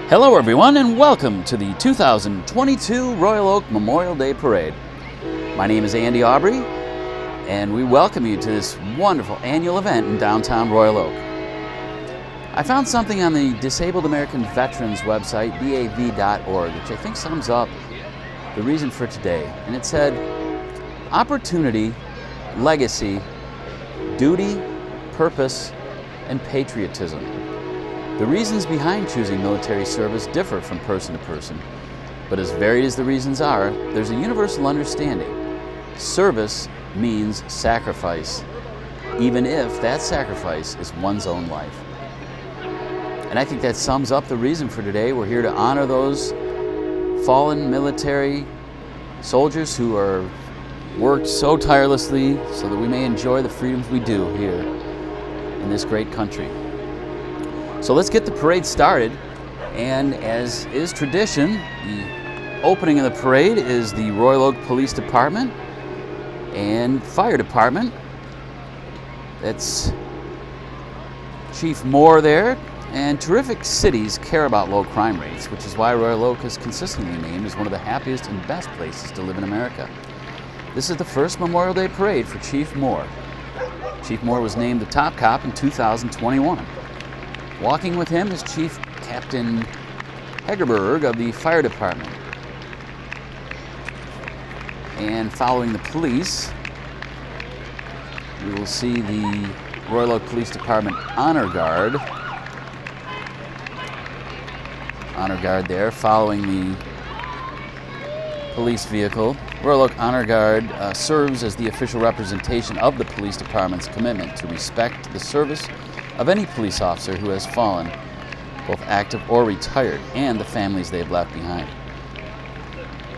Hello everyone and welcome to the 2022 Royal Oak Memorial Day Parade. My name is Andy Aubrey and we welcome you to this wonderful annual event in downtown Royal Oak. I found something on the Disabled American Veterans website, DAV.org, which I think sums up the reason for today. And it said, opportunity, legacy, duty, purpose, and patriotism. The reasons behind choosing military service differ from person to person, but as varied as the reasons are, there's a universal understanding. Service means sacrifice, even if that sacrifice is one's own life. And I think that sums up the reason for today. We're here to honor those fallen military soldiers who are worked so tirelessly so that we may enjoy the freedoms we do here in this great country. So let's get the parade started, and as is tradition, the opening of the parade is the Royal Oak Police Department and Fire Department. That's Chief Moore there, and terrific cities care about low crime rates, which is why Royal Oak is consistently named as one of the happiest and best places to live in America. This is the first Memorial Day parade for Chief Moore. Chief Moore was named the top cop in 2021. Walking with him is Chief Captain Hegerberg of the Fire Department. And following the police, we will see the Royal Oak Police Department Honor Guard. Honor Guard there, following the police vehicle. Royal Oak Honor Guard serves as the official representation of the police department's commitment to respect the service of any police officer who has fallen, both active or retired, and the families they have left behind.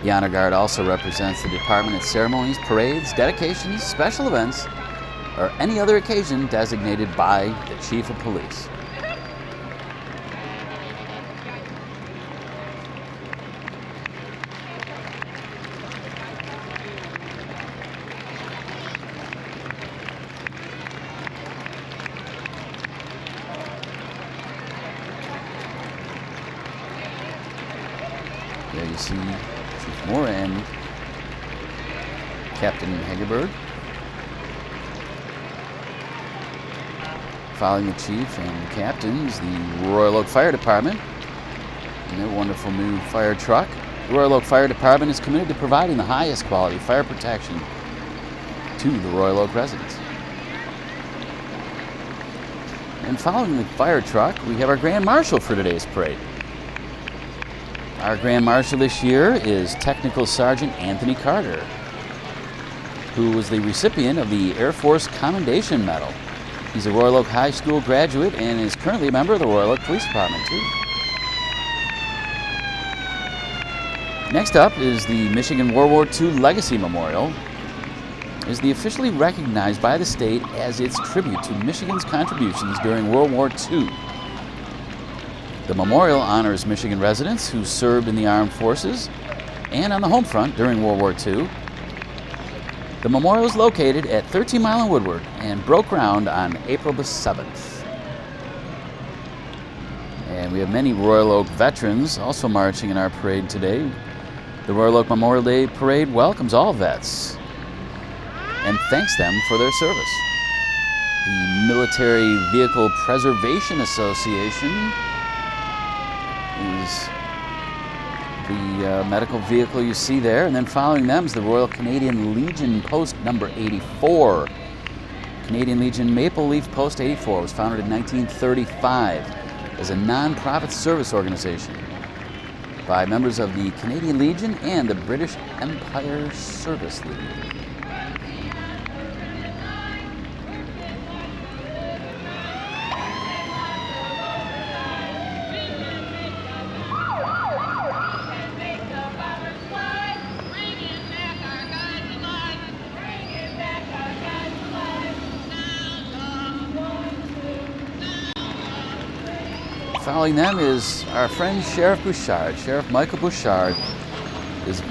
The Honor Guard also represents the department at ceremonies, parades, dedications, special events, or any other occasion designated by the Chief of Police. There you see Chief Moore and Captain Hegerberg. Following the Chief and Captain is the Royal Oak Fire Department and their wonderful new fire truck. The Royal Oak Fire Department is committed to providing the highest quality fire protection to the Royal Oak residents. And following the fire truck, we have our Grand Marshal for today's parade. Our Grand Marshal this year is Technical Sergeant Anthony Carter, who was the recipient of the Air Force Commendation Medal. He's a Royal Oak High School graduate and is currently a member of the Royal Oak Police Department, too. Next up is the Michigan World War II Legacy Memorial. It is the officially recognized by the state as its tribute to Michigan's contributions during World War II. The memorial honors Michigan residents who served in the armed forces and on the home front during World War II. The memorial is located at 13 Mile and Woodward and broke ground on April the 7th. And we have many Royal Oak veterans also marching in our parade today. The Royal Oak Memorial Day Parade welcomes all vets and thanks them for their service. The Military Vehicle Preservation Association is the medical vehicle you see there, and then following them is the Royal Canadian Legion Post number 84. Canadian Legion Maple Leaf Post 84 was founded in 1935 as a non-profit service organization by members of the Canadian Legion and the British Empire Service League. Following them is our friend Sheriff Bouchard. Sheriff Michael Bouchard is the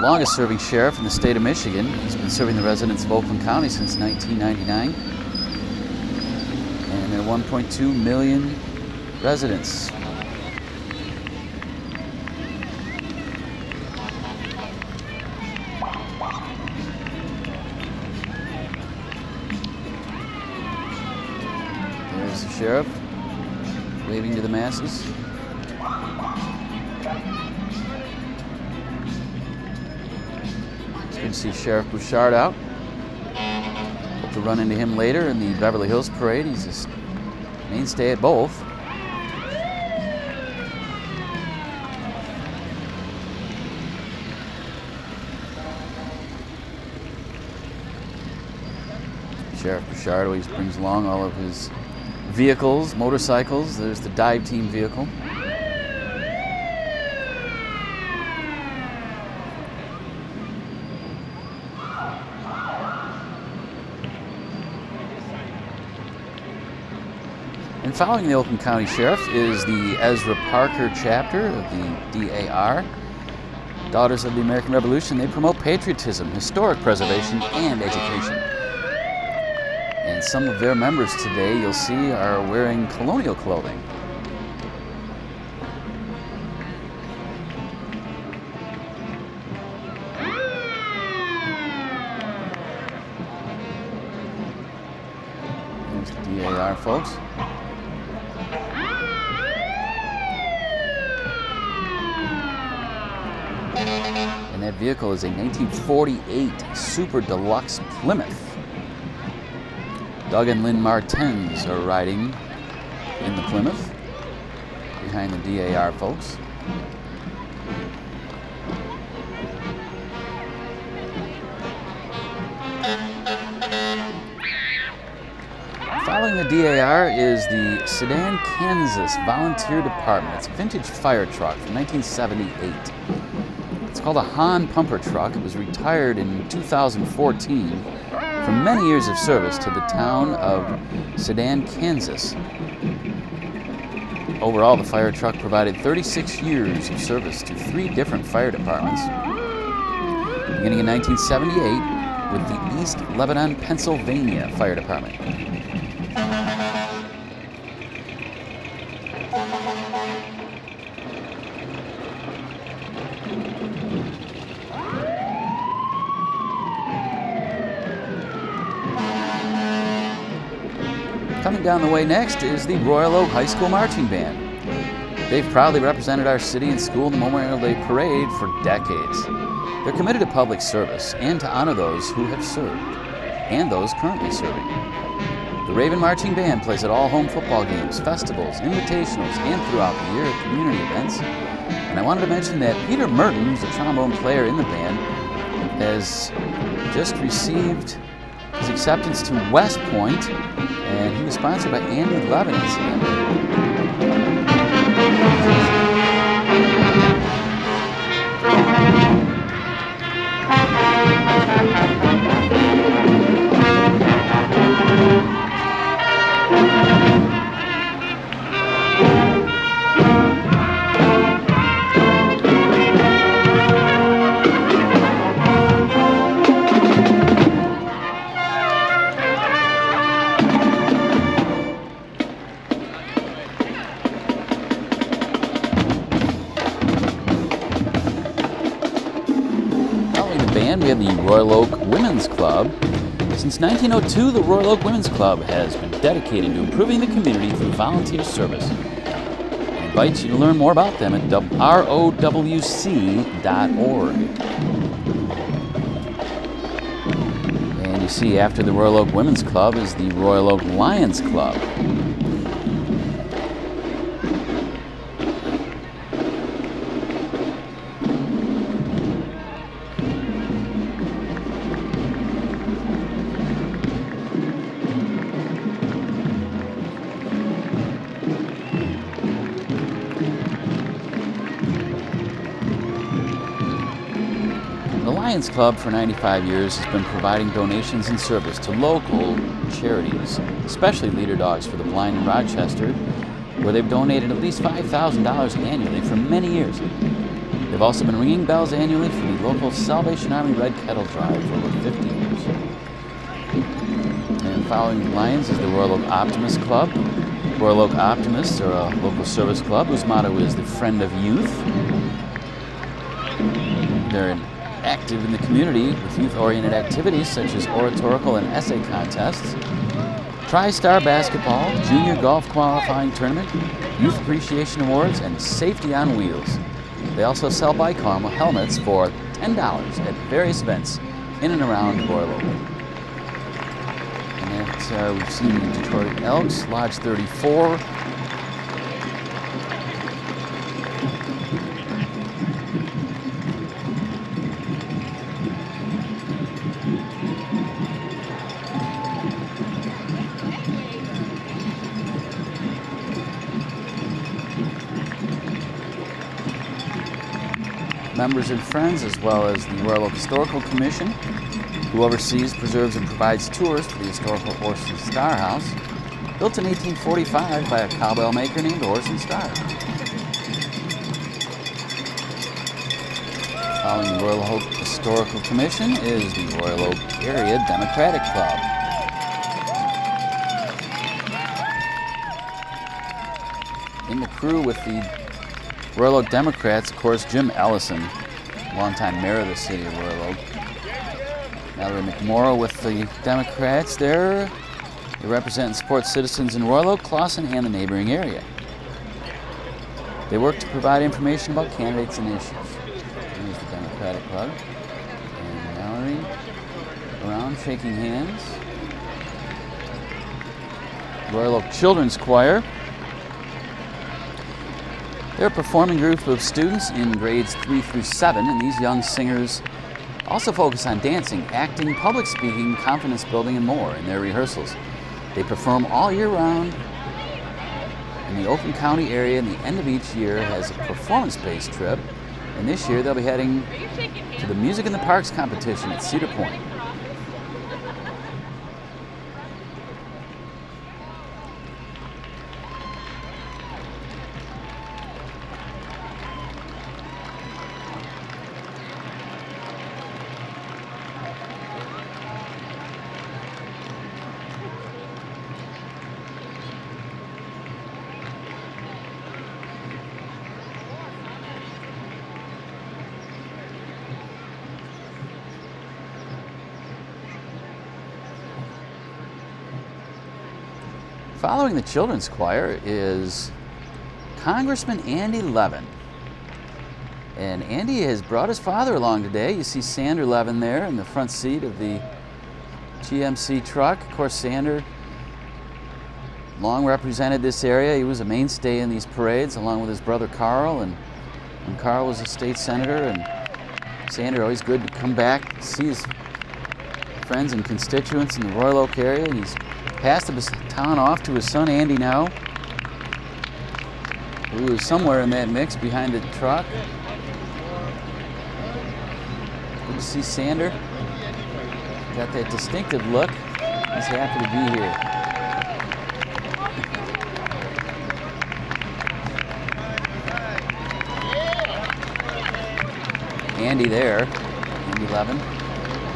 longest serving sheriff in the state of Michigan. He's been serving the residents of Oakland County since 1999. And there are 1.2 million residents. There's the sheriff waving to the masses. It's good to see Sheriff Bouchard out. Hope to run into him later in the Beverly Hills Parade. He's a mainstay at both. Sheriff Bouchard always brings along all of his vehicles, motorcycles. There's the dive team vehicle. And following the Oakland County Sheriff is the Ezra Parker chapter of the DAR. Daughters of the American Revolution. They promote patriotism, historic preservation, and education. And some of their members today, you'll see, are wearing colonial clothing. There's the DAR folks. And that vehicle is a 1948 Super Deluxe Plymouth. Doug and Lynn Martens are riding in the Plymouth behind the DAR folks. Following the DAR is the Sedan, Kansas Volunteer Department. It's a vintage fire truck from 1978. It's called a Hahn pumper truck. It was retired in 2014 from many years of service to the town of Sedan, Kansas. Overall, the fire truck provided 36 years of service to 3 different fire departments, beginning in 1978 with the East Lebanon, Pennsylvania Fire Department. Coming down the way next is the Royal Oak High School Marching Band. They've proudly represented our city and school in the Memorial Day Parade for decades. They're committed to public service and to honor those who have served and those currently serving. The Raven Marching Band plays at all home football games, festivals, invitationals, and throughout the year at community events. And I wanted to mention that Peter Merton, who's a trombone player in the band, has just received his acceptance to West Point, and he was sponsored by Andy Aubrey. We have the Royal Oak Women's Club. Since 1902, the Royal Oak Women's Club has been dedicated to improving the community through volunteer service. I invite you to learn more about them at rowc.org. And you see, after the Royal Oak Women's Club is the Royal Oak Lions Club. The Lions Club for 95 years has been providing donations and service to local charities, especially Leader Dogs for the Blind in Rochester, where they've donated at least $5,000 annually for many years. They've also been ringing bells annually for the local Salvation Army Red Kettle Drive for over 50 years. And following the Lions is the Royal Oak Optimist Club. Royal Oak Optimists are a local service club whose motto is the Friend of Youth. They're active in the community with youth-oriented activities such as oratorical and essay contests, Tri-Star Basketball, Junior Golf Qualifying Tournament, Youth Appreciation Awards, and Safety on Wheels. They also sell bike helmets for $10 at various events in and around Royal Oak. And we've seen the Detroit Elks, Lodge 34. Members and friends, as well as the Royal Oak Historical Commission, who oversees, preserves, and provides tours for the historical Orson Star House, built in 1845 by a cowbell maker named Orson Starr. Following the Royal Oak Historical Commission is the Royal Oak Area Democratic Club. In the crew with the Royal Oak Democrats, of course, Jim Ellison, longtime mayor of the city of Royal Oak. Mallory McMorrow with the Democrats there. They represent and support citizens in Royal Oak, Clawson, and the neighboring area. They work to provide information about candidates and issues. Here's the Democratic Club. And Mallory around shaking hands. Royal Oak Children's Choir. They're a performing group of students in grades 3 through 7, and these young singers also focus on dancing, acting, public speaking, confidence building, and more in their rehearsals. They perform all year round in the Oakland County area, and the end of each year has a performance-based trip, and this year they'll be heading to the Music in the Parks competition at Cedar Point. Following the children's choir is Congressman Andy Levin. And Andy has brought his father along today. You see Sander Levin there in the front seat of the GMC truck. Of course, Sander long represented this area. He was a mainstay in these parades along with his brother Carl. And when Carl was a state senator, and Sander, always good to come back, see his friends and constituents in the Royal Oak area. And he's passed the baton off to his son Andy now, who is somewhere in that mix behind the truck. Good to see Sander. Got that distinctive look. He's happy to be here. Andy there, Andy Levin,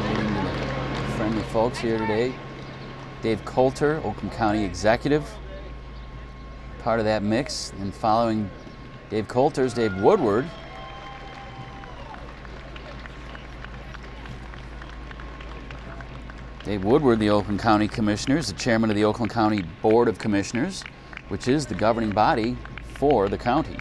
meeting the friendly folks here today. Dave Coulter, Oakland County Executive, part of that mix. And following Dave Coulter is Dave Woodward. Dave Woodward, the Oakland County Commissioner, is the chairman of the Oakland County Board of Commissioners, which is the governing body for the county.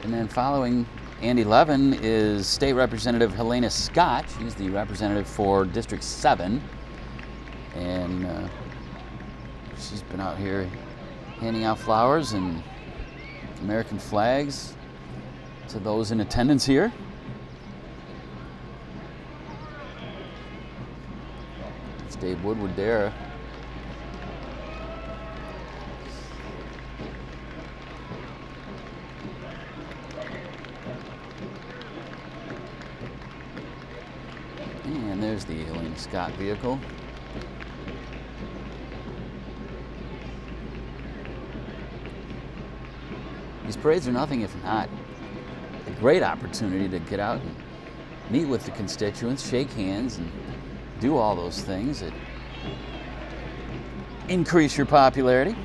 And then following Andy Levin is State Representative Helena Scott. She's the representative for District 7. And she's been out here handing out flowers and American flags to those in attendance here. It's Dave Woodward there. And there's the Helena Scott vehicle. These parades are nothing if not a great opportunity to get out and meet with the constituents, shake hands, and do all those things that increase your popularity.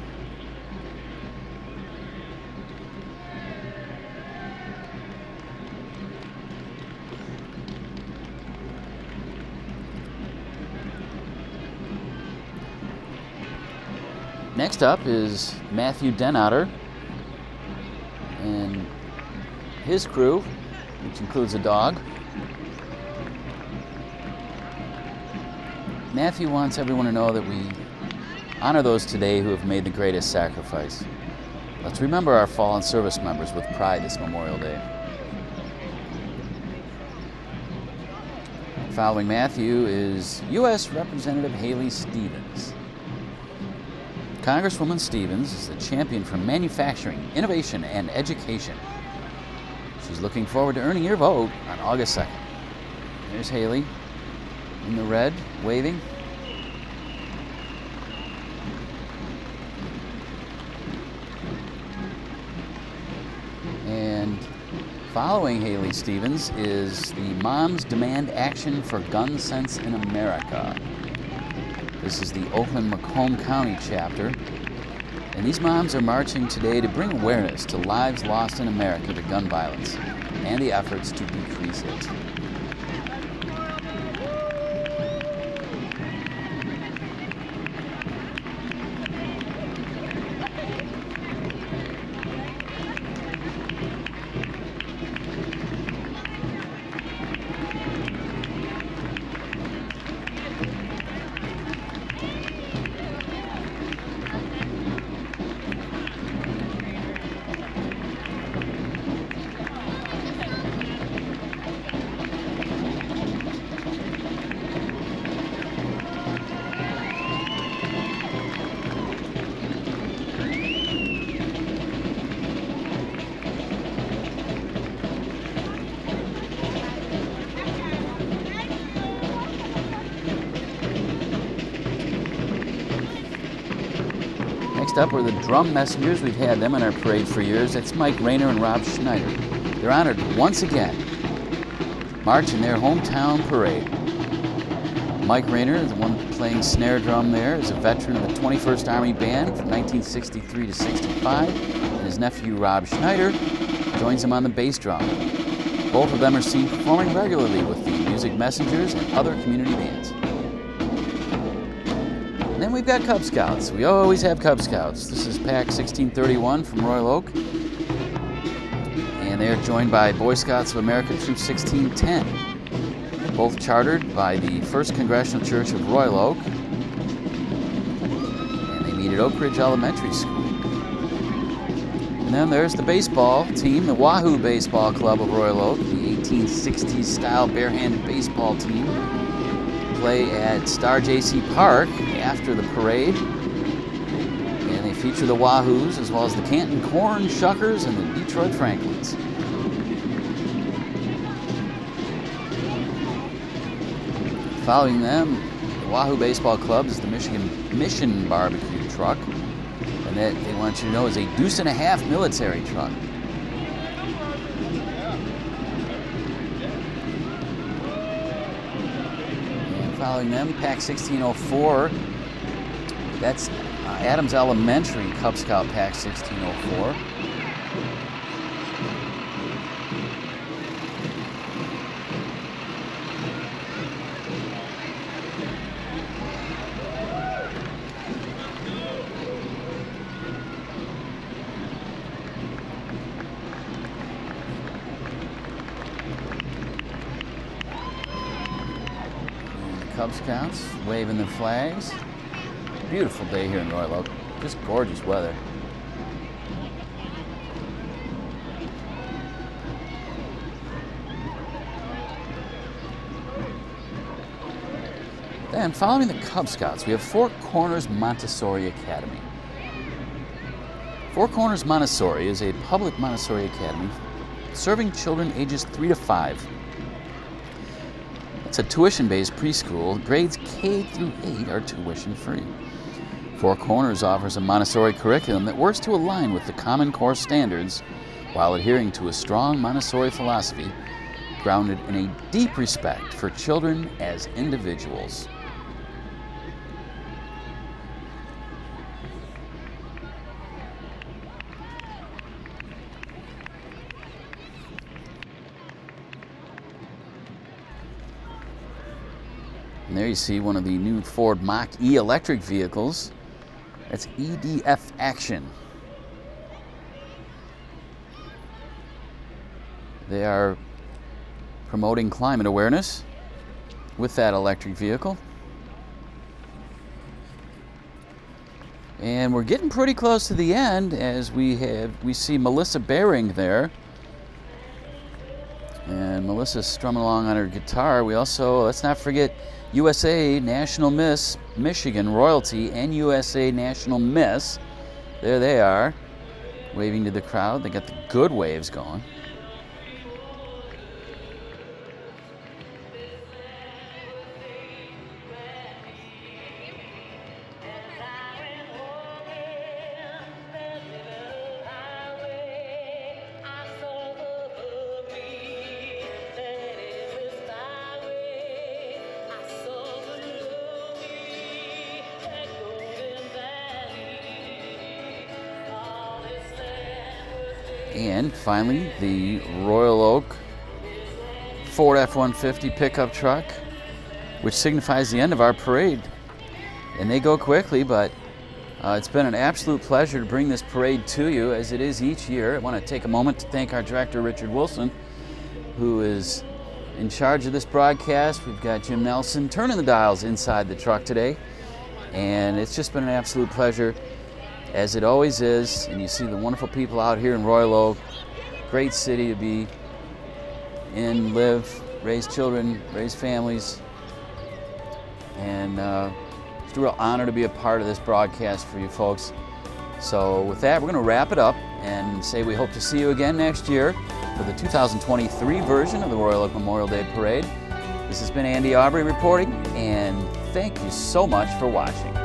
Next up is Matthew Denotter and his crew, which includes a dog. Matthew wants everyone to know that we honor those today who have made the greatest sacrifice. Let's remember our fallen service members with pride this Memorial Day. Following Matthew is U.S. Representative Haley Stevens. Congresswoman Stevens is the champion for manufacturing, innovation, and education. She's looking forward to earning your vote on August 2nd. There's Haley in the red, waving. And following Haley Stevens is the Moms Demand Action for Gun Sense in America. This is the Oakland-Macomb County chapter, and these moms are marching today to bring awareness to lives lost in America to gun violence and the efforts to decrease it. Next up are the drum messengers. We've had them in our parade for years. That's Mike Rayner and Rob Schneider. They're honored once again. March in their hometown parade. Mike Rayner, the one playing snare drum there, is a veteran of the 21st Army Band from 1963 to 65. And his nephew Rob Schneider joins him on the bass drum. Both of them are seen performing regularly with the Music Messengers and other community bands. Then we've got Cub Scouts. We always have Cub Scouts. This is Pack 1631 from Royal Oak. And they're joined by Boy Scouts of America Troop 1610, both chartered by the 1st Congressional Church of Royal Oak. And they meet at Oak Ridge Elementary School. And then there's the baseball team, the Wahoo Baseball Club of Royal Oak, the 1860s style barehanded baseball team. Play at Star J.C. Park after the parade, and they feature the Wahoos as well as the Canton Corn Shuckers and the Detroit Franklins. Following them, the Wahoo Baseball Club is the Michigan Mission Barbecue Truck, and that they want you to know is a deuce and a half military truck. Following them, Pack 1604, that's Adams Elementary Cub Scout Pack 1604. Cub Scouts waving the flags. Beautiful day here in Royal Oak. Just gorgeous weather. Then, following the Cub Scouts, we have Four Corners Montessori Academy. Four Corners Montessori is a public Montessori academy serving children ages 3 to 5. It's a tuition-based preschool. Grades K through 8 are tuition-free. Four Corners offers a Montessori curriculum that works to align with the Common Core standards while adhering to a strong Montessori philosophy grounded in a deep respect for children as individuals. And there you see one of the new Ford Mach-E electric vehicles. That's EDF Action. They are promoting climate awareness with that electric vehicle. And we're getting pretty close to the end as we see Melissa Baring there. And Melissa's strumming along on her guitar. We also, let's not forget, USA National Miss Michigan Royalty and USA National Miss. There they are, waving to the crowd. They got the good waves going. And finally, the Royal Oak Ford F-150 pickup truck, which signifies the end of our parade. And they go quickly, but it's been an absolute pleasure to bring this parade to you, as it is each year. I want to take a moment to thank our director, Richard Wilson, who is in charge of this broadcast. We've got Jim Nelson turning the dials inside the truck today. And it's just been an absolute pleasure, as it always is. And you see the wonderful people out here in Royal Oak. Great city to be in, live, raise children, raise families. And it's a real honor to be a part of this broadcast for you folks. So with that, we're going to wrap it up and say we hope to see you again next year for the 2023 version of the Royal Oak Memorial Day Parade. This has been Andy Aubrey reporting, and thank you so much for watching.